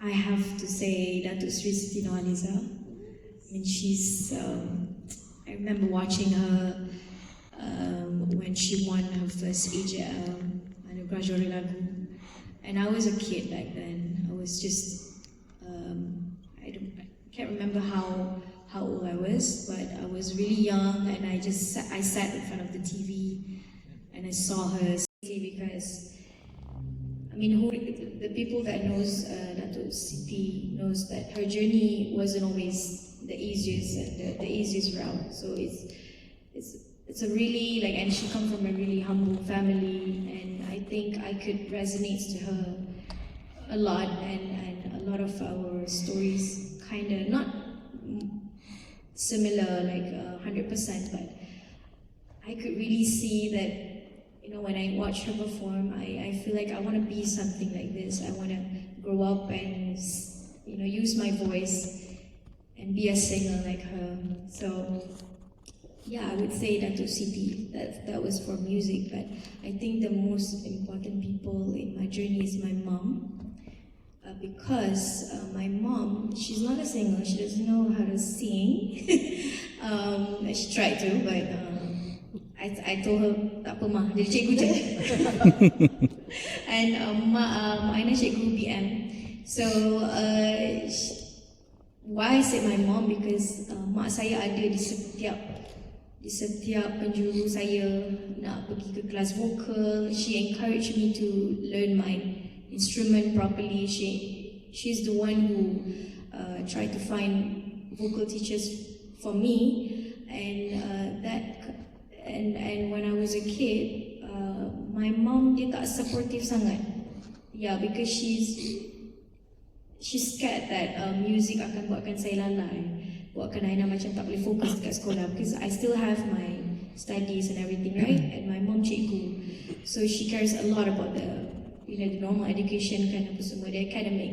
I have to say Datuk Sri Siti Nurhaliza. I mean, I remember watching her when she won her first AJL Anugerah Johor Lagu, and I was a kid back then. I was just I can't remember how old I was, but I was really young, and I sat in front of the TV and I saw her because I mean, the people that knows Datuk Siti knows that her journey wasn't always the easiest and the easiest route. So it's a really and she comes from a really humble family, and I think I could resonate to her a lot, and a lot of our stories kind of not similar 100%, but I could really see that. When I watch her perform, I feel like I want to be something like this. I want to grow up and use my voice and be a singer like her. So yeah, I would say Datuk Siti. That was for music, but I think the most important people in my journey is my mom, because my mom, she's not a singer. She doesn't know how to sing. She tried to, but I told her, tak apa mah, jadi cikgu je. And Aina cikgu BM. So why I said my mom, because mak saya ada di setiap penjuru saya nak pergi ke kelas vokal. She encouraged me to learn my instrument properly. She's the one who tried to find vocal teachers for me, and when I was a kid, my mom dia tak supportive sangat. Yeah, because she's scared that music akan buatkan saya lalai, buatkan Aina macam tak boleh fokus dekat sekolah, because I still have my studies and everything, right? And my mom cikgu, so she cares a lot about the the normal education kan, apa semua, the academic.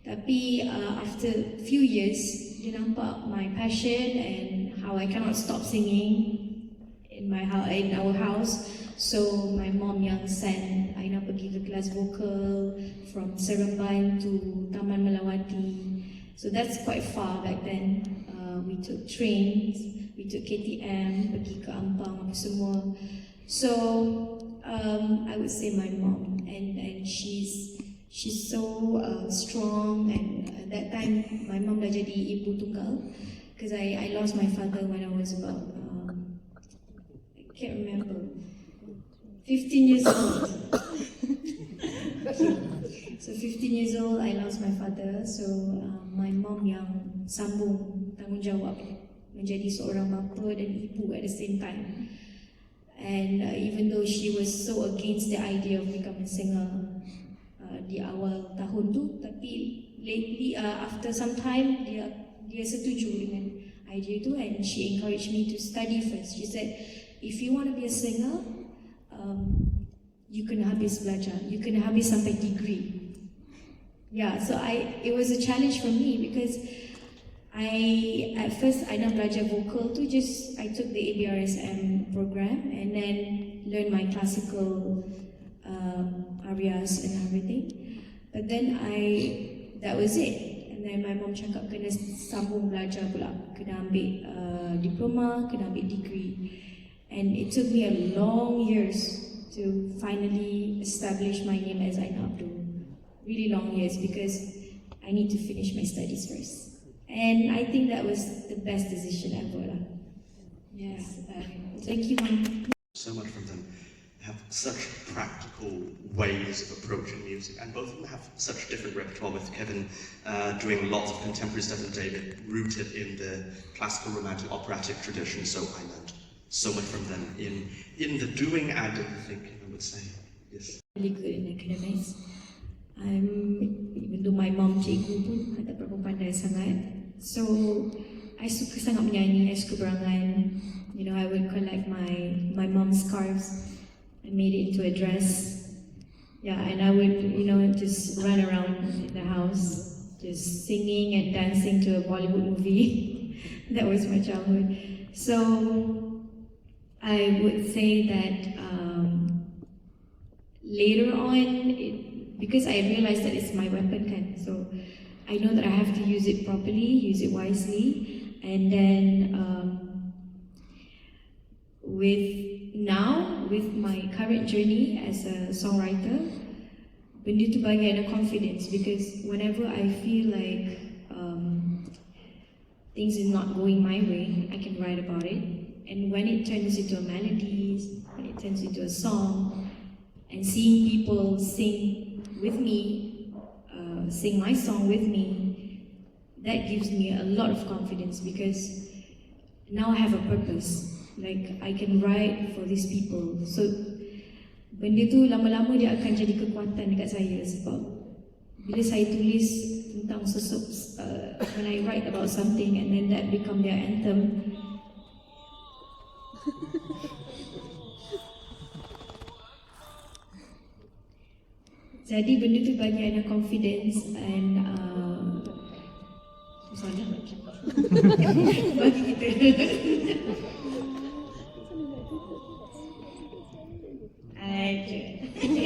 Tapi after few years, dia nampak my passion and how I cannot stop singing in our house. So my mom yang send Aina pergi ke kelas vokal from Seremban to Taman Melawati. So that's quite far back then. We took trains, we took KTM, pergi ke Ampang, apa semua. So I would say my mom, and she's so strong, and at that time my mom dah jadi ibu tunggal, because I lost my father when I was about I can't remember, 15 years old. So 15 years old, I lost my father. So my mom yang sambung tanggungjawab menjadi seorang bapa dan ibu at the same time. And even though she was so against the idea of becoming a singer di awal tahun tu, tapi lately after some time dia setuju dengan idea itu, and she encouraged me to study first. She said, if you want to be a singer, you kena habis belajar, you kena habis sampai degree. Yeah, so it was a challenge for me, because at first I nak belajar vocal tu, I took the ABRSM program and then learned my classical arias and everything. But then that was it. And then my mom cakap kena sambung belajar pula, kena ambil diploma, kena ambil degree. And it took me a long years to finally establish my name as Aina Abdul. Really long years, because I need to finish my studies first. And I think that was the best decision ever. Yes, thank you, Mom. So much from them. They have such practical ways of approaching music, and both of them have such different repertoire, with Kevin doing lots of contemporary stuff and David rooted in the classical, romantic, operatic tradition. So I learned so much from them in the doing and in the thinking, I would say. Yes. Really good in academics. Even though my mom cikgu pun tak berapa pandai sangat. So I suka sangat menyanyi, I suka berangan. I would collect my mom's scarves and made it into a dress. Yeah, and I would just run around in the house, just singing and dancing to a Bollywood movie. That was my childhood. So I would say that later on, because I realized that it's my weapon, so I know that I have to use it properly, use it wisely, and then with my current journey as a songwriter, benda tu bagi ada confidence, because whenever I feel like things is not going my way, I can write about it, and when it turns into a melody, when it turns into a song, and seeing people sing with me, sing my song with me, that gives me a lot of confidence, because now I have a purpose. Like, I can write for these people. So, benda tu lama-lama dia akan jadi kekuatan dekat saya, sebab bila saya tulis tentang when I write about something and then that become their anthem, jadi benda tu bagi Aina confidence, and soalan nak cakap bagi kita.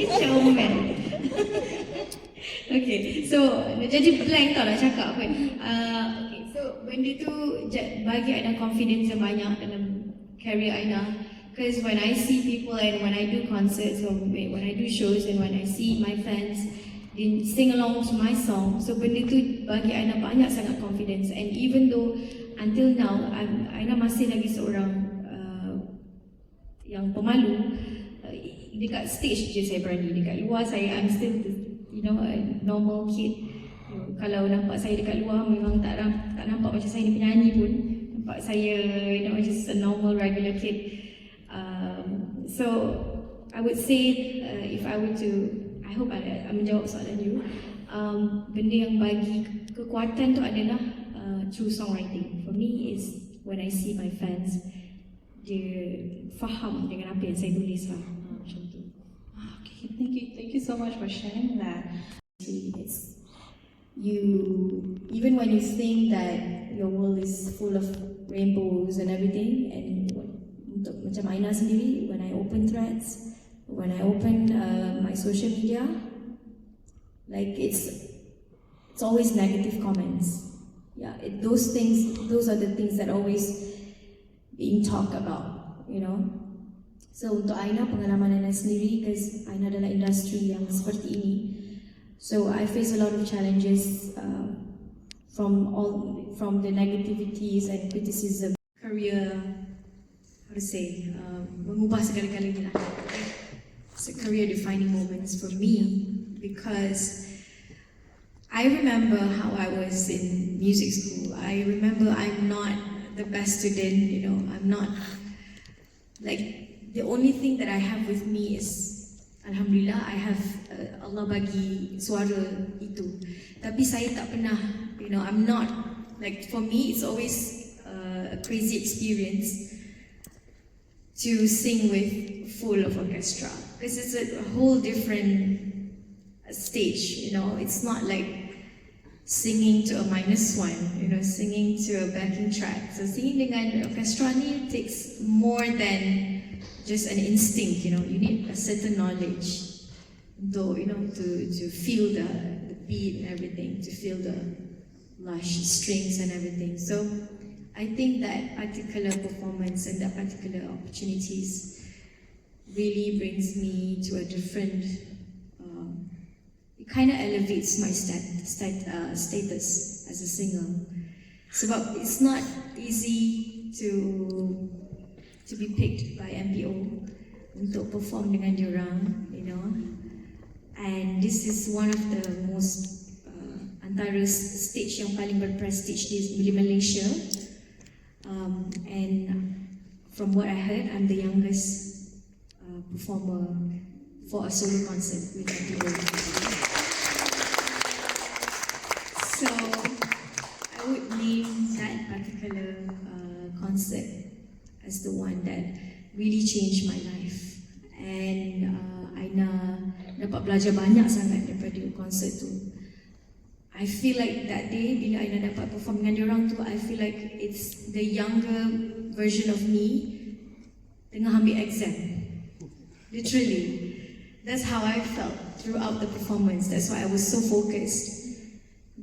Showman. Okay, so jadi blank tau nak cakap apa. Okay, so benda tu bagi Aina confidence yang banyak dalam career Aina. Because when I see people and when I do concerts or when I do shows and when I see my fans sing along to my song, so benda tu bagi Aina banyak sangat confidence. And even though until now Aina masih lagi seorang yang pemalu, dekat stage je saya berani, dekat luar saya I'm still a normal kid. Kalau nampak saya dekat luar memang tak nampak macam saya ni penyanyi pun, nampak saya just a normal regular kid. So I would say if I were to, I hope I menjawab soalan you, benda yang bagi kekuatan tu adalah through songwriting. For me is when I see my fans, dia faham dengan apa yang saya tulis lah. Macam tu. Okay, thank you so much for sharing that. It's even when you think that your world is full of rainbows and everything, and untuk macam Aina sendiri, when I open threads, when I open my social media, like it's always negative comments. Yeah, those are the things that always being talked about, So untuk Aina, pengalaman Aina sendiri, because Aina adalah industri yang seperti ini, so I face a lot of challenges from the negativities and criticism. Career, how to say, mengubah segala-galanya lah. It's a career-defining moments for me, because I remember how I was in music school. I remember I'm not the best student, I'm not, like, the only thing that I have with me is, Alhamdulillah, I have Allah bagi suara itu. Tapi saya tak pernah, I'm not, like, for me it's always a crazy experience to sing with full of orchestra, because it's a whole different stage, it's not like singing to a -1, singing to a backing track. So singing dengan orchestra ni takes more than just an instinct, you need a certain knowledge, though, to feel the beat and everything, to feel the lush strings and everything. So I think that particular performance and that particular opportunities really brings me to a different, it kind of elevates my status as a singer. Sebab it's not easy to be picked by MPO untuk perform dengan diorang, and this is one of the most antara stage yang paling berprestige di Malaysia. And from what I heard, I'm the youngest performer for a solo concert with MPO. So I would name that particular concert as the one that really changed my life. And Aina dapat belajar banyak sangat daripada konsert tu. I feel like that day bila Aina dapat perform dengan diorang tu, I feel like it's the younger version of me tengah ambil exam. Literally. That's how I felt throughout the performance. That's why I was so focused.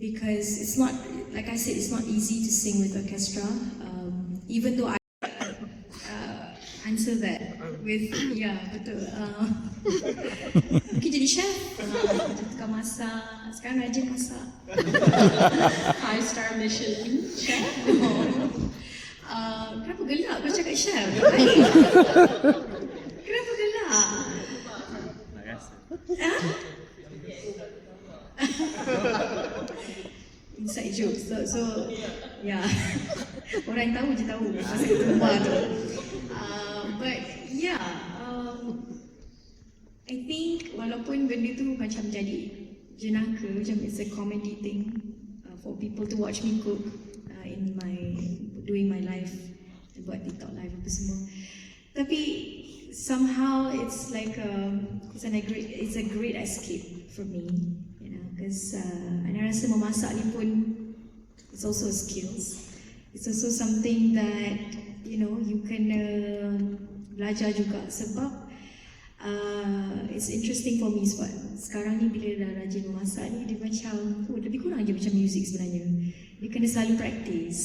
because it's not, like I said, it's not easy to sing with orchestra. Even though I answer that with, yeah, betul. Mungkin jadi chef, tukang masak, sekarang rajin masak. 5-star Michelin chef. Kenapa gelak kau cakap chef? Kenapa gelak? Inside joke. So yeah. Orang yang tahu je tahu pasal ketumbar tu. But yeah, I think walaupun benda tu macam jadi jenaka, macam it's a comedy thing for people to watch me cook in my doing my live, buat TikTok live apa semua. Tapi somehow it's like it's a great escape for me, you know, because Ana rasa memasak ni pun it's also skills. It's also something that you know you can belajar juga sebab it's interesting for me sebab sekarang ni bila dah rajin memasak ni dia macam lebih kurang je macam music sebenarnya. Dia kena selalu practice.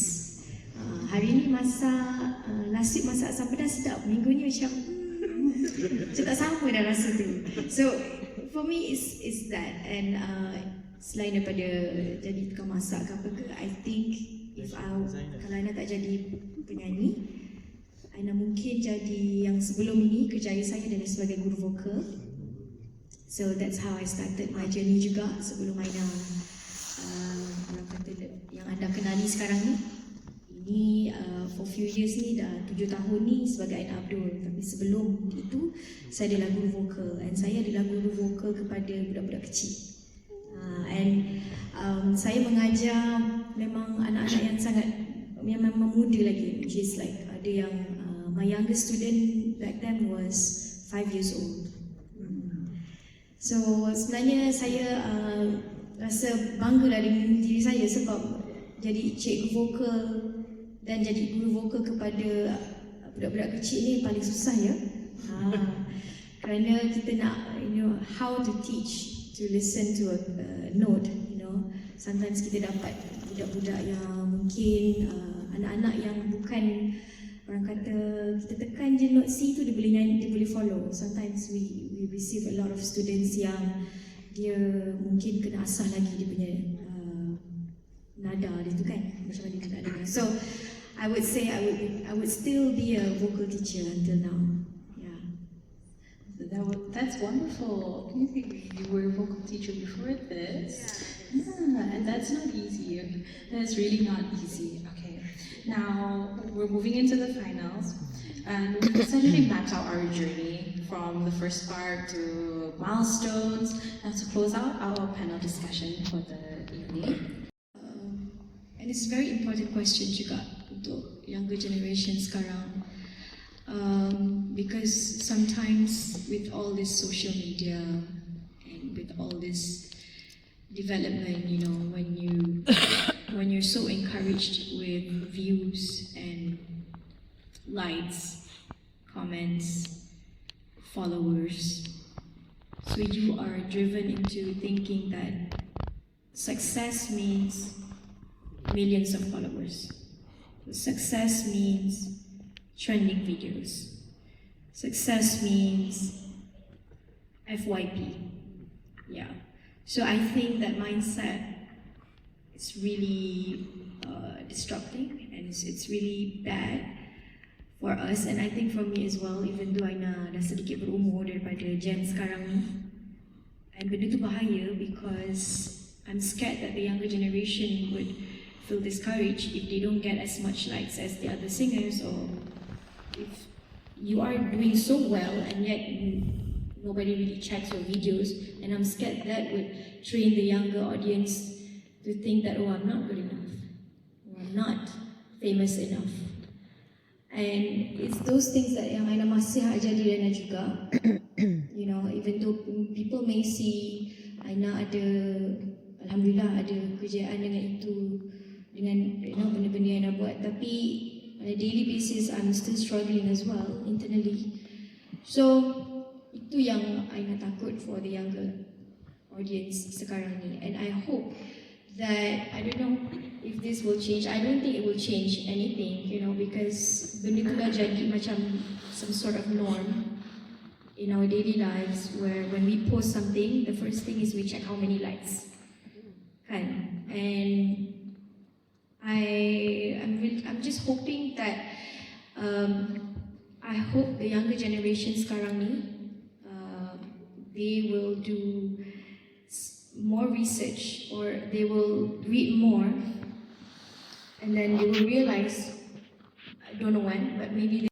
Hari ni masak nasi masak asam pedas sedap. Minggu ni macam macam tak sama dah rasa tu. So for me is that, and selain daripada jadi tukang masak ke apa ke, I think kalau Aina tak jadi penyanyi, Aina mungkin jadi yang sebelum ini kerjaya saya adalah sebagai guru vokal. So that's how I started my journey juga sebelum Aina orang kata yang anda kenali sekarang ni. Ini for few years ni dah 7 tahun ni sebagai Aina Abdul. Tapi sebelum itu saya adalah guru vokal, and saya adalah guru vokal kepada budak-budak kecil. And saya mengajar memang anak-anak yang sangat memang muda lagi, which is like ada yang my youngest student back then was 5 years old. So sebenarnya saya rasa banggalah dengan diri saya sebab jadi cikgu vokal dan jadi guru vokal kepada budak-budak kecil ni paling susah ya. Kerana kita nak how to teach to listen to a note, sometimes kita dapat budak-budak yang mungkin anak-anak yang bukan, orang kata kita tekan je note C tu dia boleh nyanyi, dia boleh follow. Sometimes we receive a lot of students yang dia mungkin kena asah lagi dia punya nada dia tu kan, macam mana dia nak dengar. So I would say I would still be a vocal teacher until now. That's wonderful. Can you think you were a vocal teacher before this? Yeah, and that's not easy. That's really not easy. Okay, now we're moving into the finals, and we essentially mapped out our journey from the first part to milestones. Now to close out our panel discussion for the evening. And it's a very important question juga untuk younger generation sekarang. Because sometimes with all this social media and with all this development, when you're so encouraged with views and likes, comments, followers, so you are driven into thinking that success means millions of followers. Success means trending videos. Success means FYP. Yeah. So I think that mindset is really disrupting, and it's really bad for us, and I think for me as well, even though Aina dah sedikit berumur daripada Gen sekarang ni. And benda tu bahaya because I'm scared that the younger generation would feel discouraged if they don't get as much likes as the other singers, or if you are doing so well and yet nobody really checks your videos, and I'm scared that would train the younger audience to think that, oh, I'm not good enough, or I'm not famous enough. And it's those things that yang Aina masih ajar diri Aina juga. Even though people may see Aina ada, alhamdulillah ada kerjaan dengan itu, dengan benda-benda yang Aina buat, tapi on a daily basis, I'm still struggling as well internally. So itu yang Aina takut for the younger audience sekarang ni, and I hope that I don't know if this will change. I don't think it will change anything, because benda tu dah jadi macam some sort of norm in our daily lives, where when we post something, the first thing is we check how many likes. Kan? And I'm just hoping that I hope the younger generation sekarang ni they will do more research, or they will read more, and then they will realize, I don't know when, but maybe